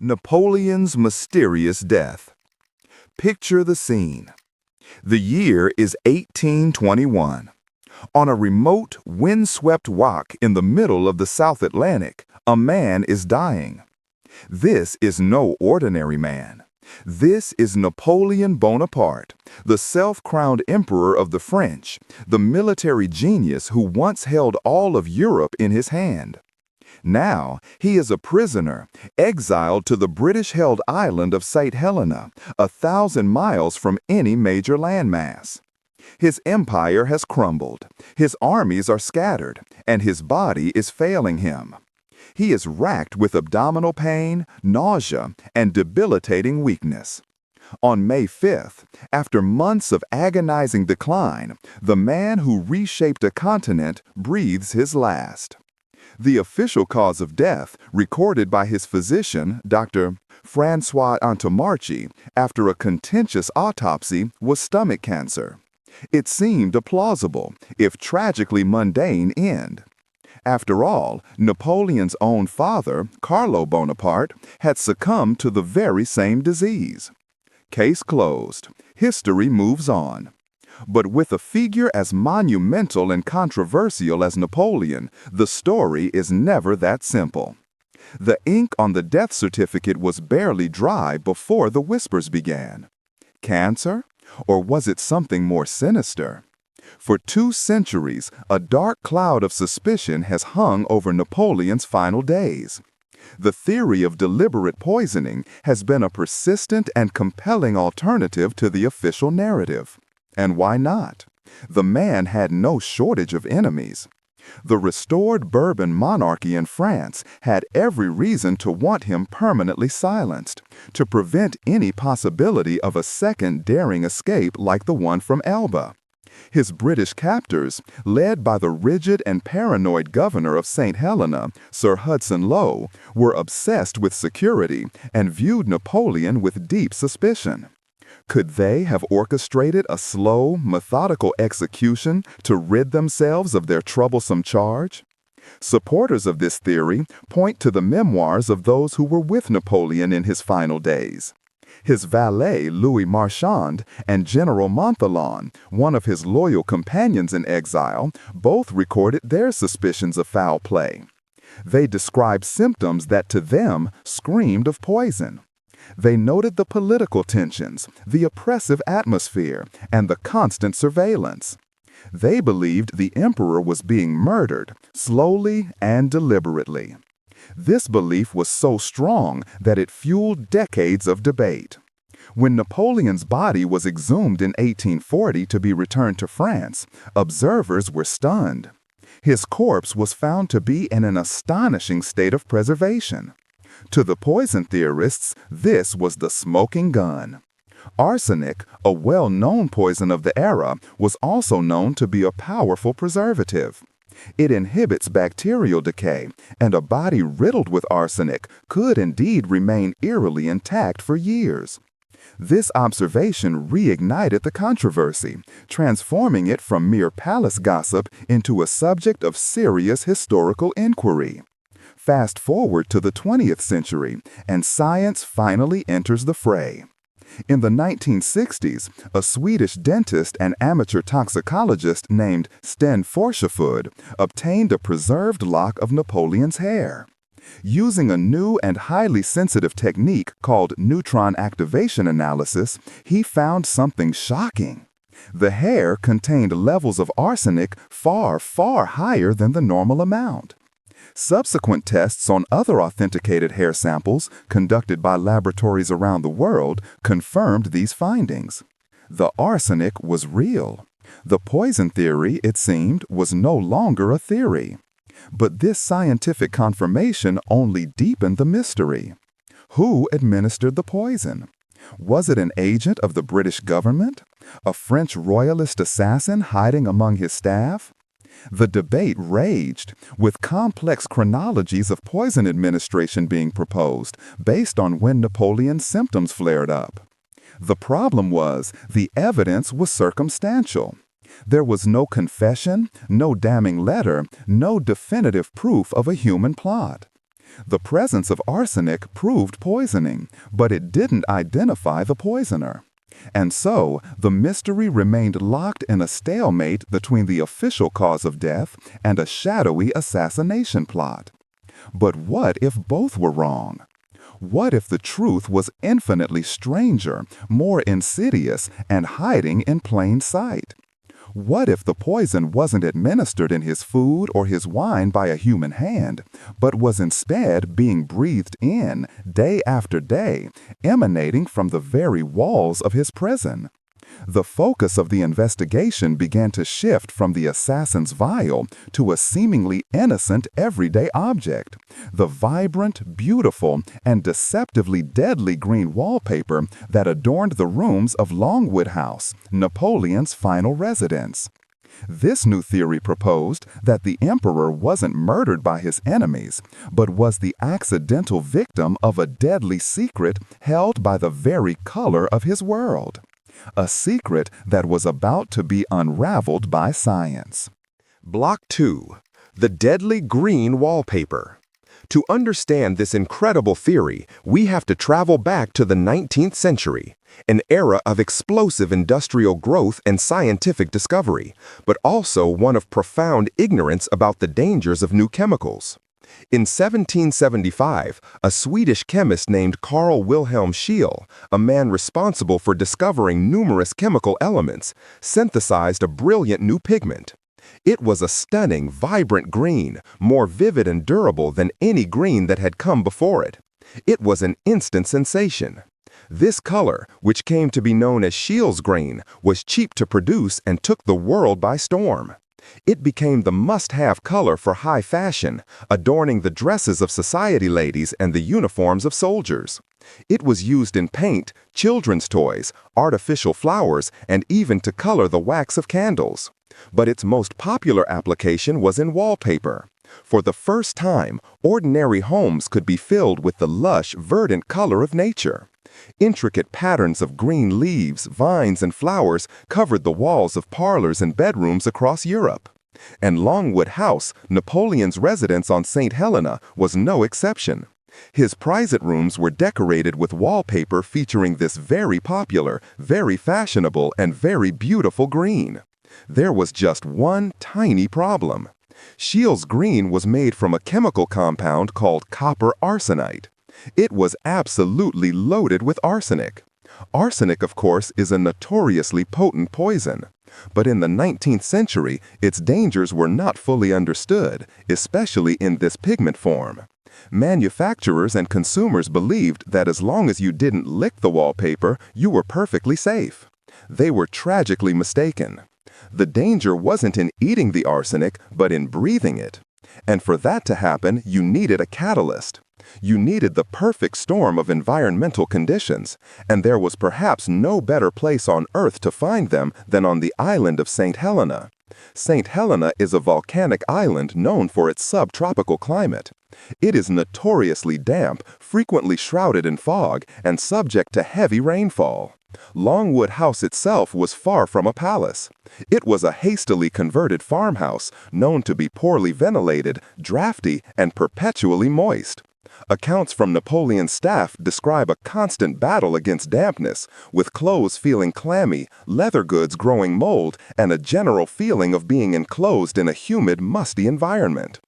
Napoleon's mysterious death. Picture the scene. The year is 1821. On a remote, windswept rock in the middle of the South Atlantic, a man is dying. This is no ordinary man. This is Napoleon Bonaparte, the self-crowned emperor of the French, the military genius who once held all of Europe in his hand. Now, he is a prisoner, exiled to the British-held island of St. Helena, 1,000 miles from any major landmass. His empire has crumbled, his armies are scattered, and his body is failing him. He is racked with abdominal pain, nausea, and debilitating weakness. On May 5th, after months of agonizing decline, the man who reshaped a continent breathes his last. The official cause of death, recorded by his physician, Dr. Francois Antomarchi, after a contentious autopsy, was stomach cancer. It seemed a plausible, if tragically mundane, end. After all, Napoleon's own father, Carlo Bonaparte, had succumbed to the very same disease. Case closed. History moves on. But with a figure as monumental and controversial as Napoleon, the story is never that simple. The ink on the death certificate was barely dry before the whispers began. Cancer? Or was it something more sinister? For 2 centuries, a dark cloud of suspicion has hung over Napoleon's final days. The theory of deliberate poisoning has been a persistent and compelling alternative to the official narrative. And why not? The man had no shortage of enemies. The restored Bourbon monarchy in France had every reason to want him permanently silenced, to prevent any possibility of a second daring escape like the one from Elba. His British captors, led by the rigid and paranoid governor of St. Helena, Sir Hudson Lowe, were obsessed with security and viewed Napoleon with deep suspicion. Could they have orchestrated a slow, methodical execution to rid themselves of their troublesome charge? Supporters of this theory point to the memoirs of those who were with Napoleon in his final days. His valet, Louis Marchand, and General Montholon, one of his loyal companions in exile, both recorded their suspicions of foul play. They described symptoms that to them screamed of poison. They noted the political tensions, the oppressive atmosphere, and the constant surveillance. They believed the emperor was being murdered, slowly and deliberately. This belief was so strong that it fueled decades of debate. When Napoleon's body was exhumed in 1840 to be returned to France, observers were stunned. His corpse was found to be in an astonishing state of preservation. To the poison theorists, this was the smoking gun. Arsenic, a well-known poison of the era, was also known to be a powerful preservative. It inhibits bacterial decay, and a body riddled with arsenic could indeed remain eerily intact for years. This observation reignited the controversy, transforming it from mere palace gossip into a subject of serious historical inquiry. Fast forward to the 20th century, and science finally enters the fray. In the 1960s, a Swedish dentist and amateur toxicologist named Sten Forsefud obtained a preserved lock of Napoleon's hair. Using a new and highly sensitive technique called neutron activation analysis, he found something shocking. The hair contained levels of arsenic far, far higher than the normal amount. Subsequent tests on other authenticated hair samples, conducted by laboratories around the world, confirmed these findings. The arsenic was real. The poison theory, it seemed, was no longer a theory. But this scientific confirmation only deepened the mystery. Who administered the poison? Was it an agent of the British government? A French royalist assassin hiding among his staff? The debate raged, with complex chronologies of poison administration being proposed based on when Napoleon's symptoms flared up. The problem was the evidence was circumstantial. There was no confession, no damning letter, no definitive proof of a human plot. The presence of arsenic proved poisoning, but it didn't identify the poisoner. And so, the mystery remained locked in a stalemate between the official cause of death and a shadowy assassination plot. But what if both were wrong? What if the truth was infinitely stranger, more insidious, and hiding in plain sight? What if the poison wasn't administered in his food or his wine by a human hand, but was instead being breathed in day after day, emanating from the very walls of his prison? The focus of the investigation began to shift from the assassin's vial to a seemingly innocent everyday object, the vibrant, beautiful, and deceptively deadly green wallpaper that adorned the rooms of Longwood House, Napoleon's final residence. This new theory proposed that the emperor wasn't murdered by his enemies, but was the accidental victim of a deadly secret held by the very color of his world. A secret that was about to be unraveled by science. Block 2. The deadly green wallpaper. To understand this incredible theory, we have to travel back to the 19th century, an era of explosive industrial growth and scientific discovery, but also one of profound ignorance about the dangers of new chemicals. In 1775, a Swedish chemist named Carl Wilhelm Scheele, a man responsible for discovering numerous chemical elements, synthesized a brilliant new pigment. It was a stunning, vibrant green, more vivid and durable than any green that had come before it. It was an instant sensation. This color, which came to be known as Scheele's green, was cheap to produce and took the world by storm. It became the must-have color for high fashion, adorning the dresses of society ladies and the uniforms of soldiers. It was used in paint, children's toys, artificial flowers, and even to color the wax of candles. But its most popular application was in wallpaper. For the first time, ordinary homes could be filled with the lush, verdant color of nature. Intricate patterns of green leaves, vines, and flowers covered the walls of parlors and bedrooms across Europe. And Longwood House, Napoleon's residence on St. Helena, was no exception. His private rooms were decorated with wallpaper featuring this very popular, very fashionable, and very beautiful green. There was just one tiny problem. Scheele's green was made from a chemical compound called copper arsenite. It was absolutely loaded with arsenic. Arsenic, of course, is a notoriously potent poison. But in the 19th century, its dangers were not fully understood, especially in this pigment form. Manufacturers and consumers believed that as long as you didn't lick the wallpaper, you were perfectly safe. They were tragically mistaken. The danger wasn't in eating the arsenic, but in breathing it. And for that to happen, you needed a catalyst. You needed the perfect storm of environmental conditions, and there was perhaps no better place on Earth to find them than on the island of St. Helena. St. Helena is a volcanic island known for its subtropical climate. It is notoriously damp, frequently shrouded in fog, and subject to heavy rainfall. Longwood House itself was far from a palace. It was a hastily converted farmhouse, known to be poorly ventilated, drafty, and perpetually moist. Accounts from Napoleon's staff describe a constant battle against dampness, with clothes feeling clammy, leather goods growing mold, and a general feeling of being enclosed in a humid, musty environment.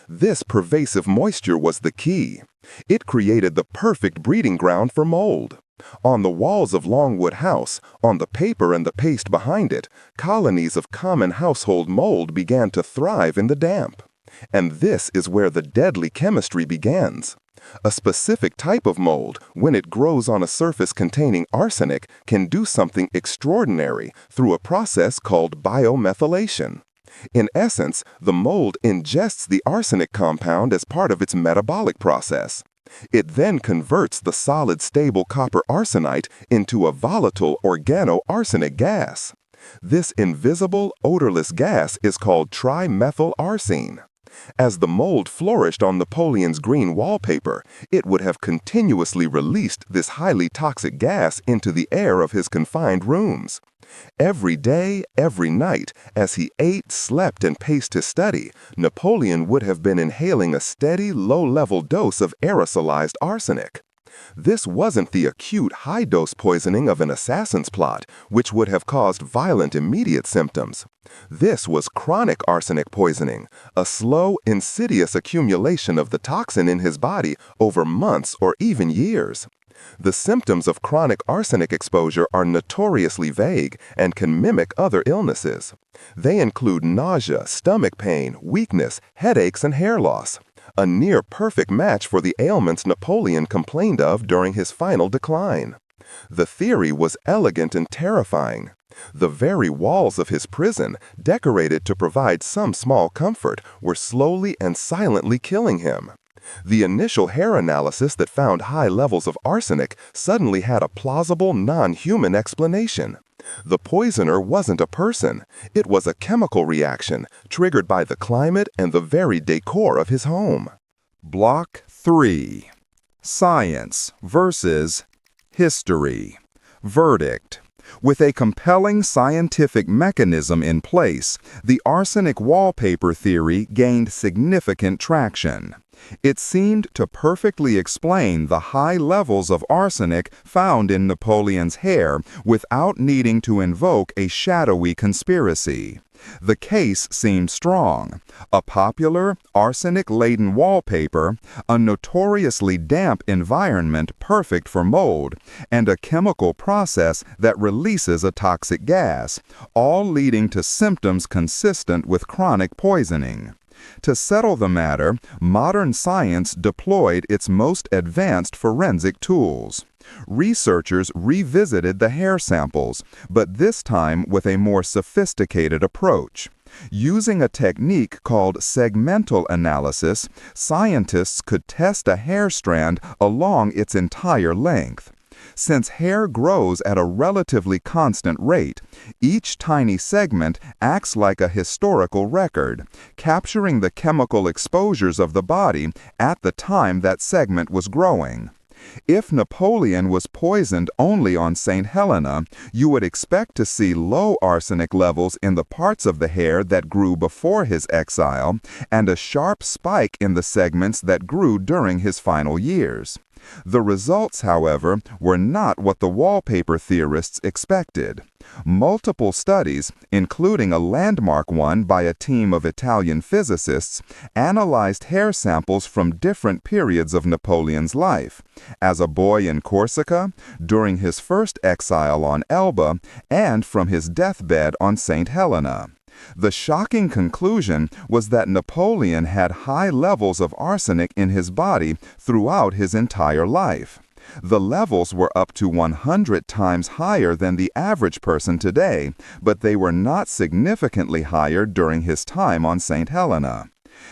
This pervasive moisture was the key. It created the perfect breeding ground for mold. On the walls of Longwood House, on the paper and the paste behind it, colonies of common household mold began to thrive in the damp. And this is where the deadly chemistry begins. A specific type of mold, when it grows on a surface containing arsenic, can do something extraordinary through a process called biomethylation. In essence, the mold ingests the arsenic compound as part of its metabolic process. It then converts the solid stable copper arsenite into a volatile organo-arsenic gas. This invisible, odorless gas is called trimethylarsine. As the mold flourished on Napoleon's green wallpaper, it would have continuously released this highly toxic gas into the air of his confined rooms. Every day, every night, as he ate, slept, and paced his study, Napoleon would have been inhaling a steady, low-level dose of aerosolized arsenic. This wasn't the acute, high-dose poisoning of an assassin's plot, which would have caused violent, immediate symptoms. This was chronic arsenic poisoning, a slow, insidious accumulation of the toxin in his body over months or even years. The symptoms of chronic arsenic exposure are notoriously vague and can mimic other illnesses. They include nausea, stomach pain, weakness, headaches, and hair loss. A near-perfect match for the ailments Napoleon complained of during his final decline. The theory was elegant and terrifying. The very walls of his prison, decorated to provide some small comfort, were slowly and silently killing him. The initial hair analysis that found high levels of arsenic suddenly had a plausible, non-human explanation. The poisoner wasn't a person. It was a chemical reaction triggered by the climate and the very decor of his home. Block 3. Science versus history. Verdict. With a compelling scientific mechanism in place, the arsenic wallpaper theory gained significant traction. It seemed to perfectly explain the high levels of arsenic found in Napoleon's hair without needing to invoke a shadowy conspiracy. The case seemed strong. A popular, arsenic-laden wallpaper, a notoriously damp environment perfect for mold, and a chemical process that releases a toxic gas, all leading to symptoms consistent with chronic poisoning. To settle the matter, modern science deployed its most advanced forensic tools. Researchers revisited the hair samples, but this time with a more sophisticated approach. Using a technique called segmental analysis, scientists could test a hair strand along its entire length. Since hair grows at a relatively constant rate, each tiny segment acts like a historical record, capturing the chemical exposures of the body at the time that segment was growing. If Napoleon was poisoned only on St. Helena, you would expect to see low arsenic levels in the parts of the hair that grew before his exile, and a sharp spike in the segments that grew during his final years. The results, however, were not what the wallpaper theorists expected. Multiple studies, including a landmark one by a team of Italian physicists, analyzed hair samples from different periods of Napoleon's life, as a boy in Corsica, during his first exile on Elba, and from his deathbed on St. Helena. The shocking conclusion was that Napoleon had high levels of arsenic in his body throughout his entire life. The levels were up to 100 times higher than the average person today, but they were not significantly higher during his time on St. Helena.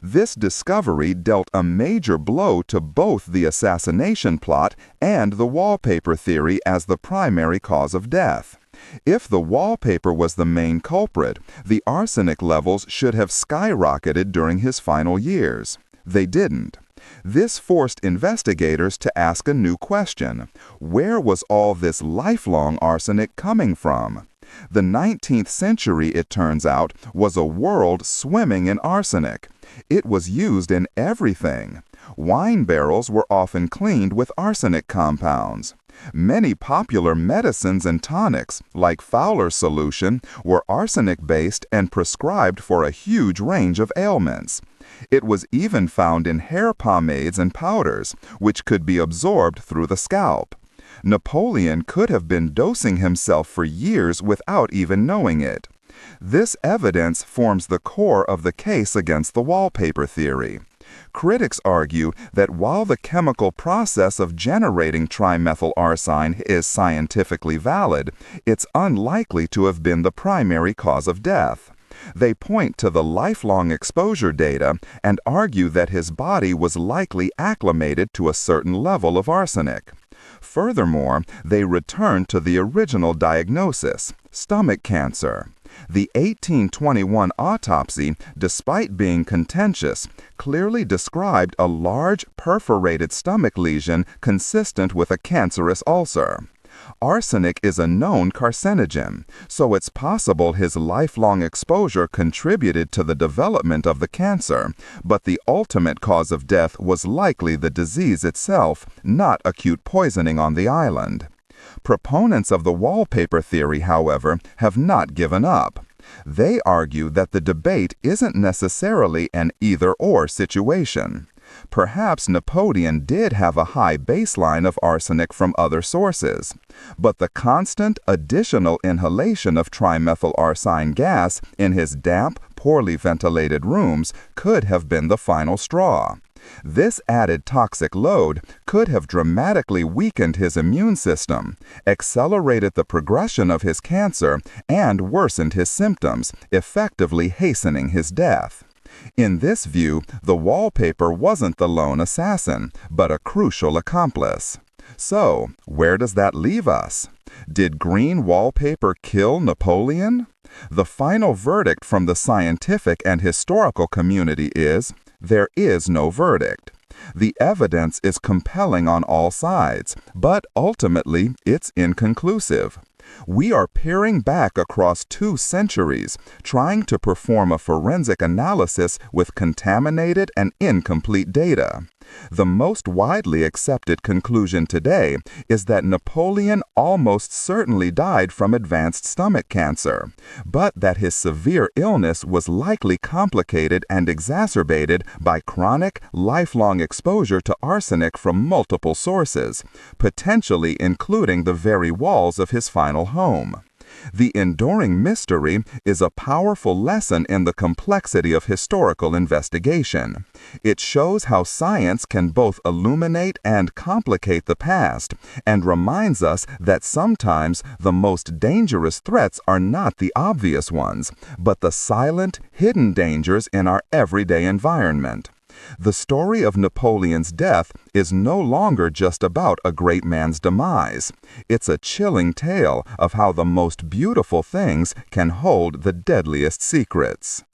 This discovery dealt a major blow to both the assassination plot and the wallpaper theory as the primary cause of death. If the wallpaper was the main culprit, the arsenic levels should have skyrocketed during his final years. They didn't. This forced investigators to ask a new question. Where was all this lifelong arsenic coming from? The 19th century, it turns out, was a world swimming in arsenic. It was used in everything. Wine barrels were often cleaned with arsenic compounds. Many popular medicines and tonics, like Fowler's solution, were arsenic-based and prescribed for a huge range of ailments. It was even found in hair pomades and powders, which could be absorbed through the scalp. Napoleon could have been dosing himself for years without even knowing it. This evidence forms the core of the case against the wallpaper theory. Critics argue that while the chemical process of generating trimethylarsine is scientifically valid, it's unlikely to have been the primary cause of death. They point to the lifelong exposure data and argue that his body was likely acclimated to a certain level of arsenic. Furthermore, they return to the original diagnosis, stomach cancer. The 1821 autopsy, despite being contentious, clearly described a large perforated stomach lesion consistent with a cancerous ulcer. Arsenic is a known carcinogen, so it's possible his lifelong exposure contributed to the development of the cancer, but the ultimate cause of death was likely the disease itself, not acute poisoning on the island. Proponents of the wallpaper theory, however, have not given up. They argue that the debate isn't necessarily an either-or situation. Perhaps Napoleon did have a high baseline of arsenic from other sources, but the constant additional inhalation of trimethylarsine gas in his damp, poorly ventilated rooms could have been the final straw. This added toxic load could have dramatically weakened his immune system, accelerated the progression of his cancer, and worsened his symptoms, effectively hastening his death. In this view, the wallpaper wasn't the lone assassin, but a crucial accomplice. So, where does that leave us? Did green wallpaper kill Napoleon? The final verdict from the scientific and historical community is, there is no verdict. The evidence is compelling on all sides, but ultimately it's inconclusive. We are peering back across 2 centuries, trying to perform a forensic analysis with contaminated and incomplete data. The most widely accepted conclusion today is that Napoleon almost certainly died from advanced stomach cancer, but that his severe illness was likely complicated and exacerbated by chronic, lifelong exposure to arsenic from multiple sources, potentially including the very walls of his final home. The enduring mystery is a powerful lesson in the complexity of historical investigation. It shows how science can both illuminate and complicate the past, and reminds us that sometimes the most dangerous threats are not the obvious ones, but the silent, hidden dangers in our everyday environment. The story of Napoleon's death is no longer just about a great man's demise. It's a chilling tale of how the most beautiful things can hold the deadliest secrets.